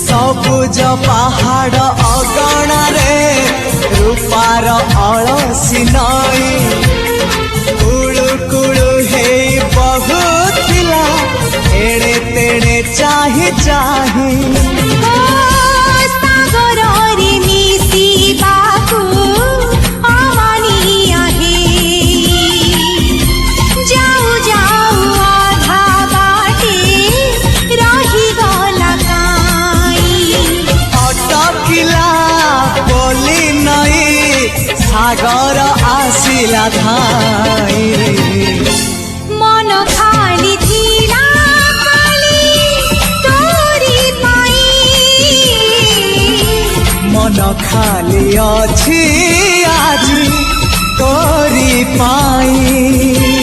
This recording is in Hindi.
सबुज पहाड़ अगणारे रूपार अलसी नई कुळु कुळु हे बहुथिला एड़े तेड़े चाही चाही सागर आसिला धाई मन खाली थिला खाली तोरी पाई मन खाली अछि आज तोरी पाई।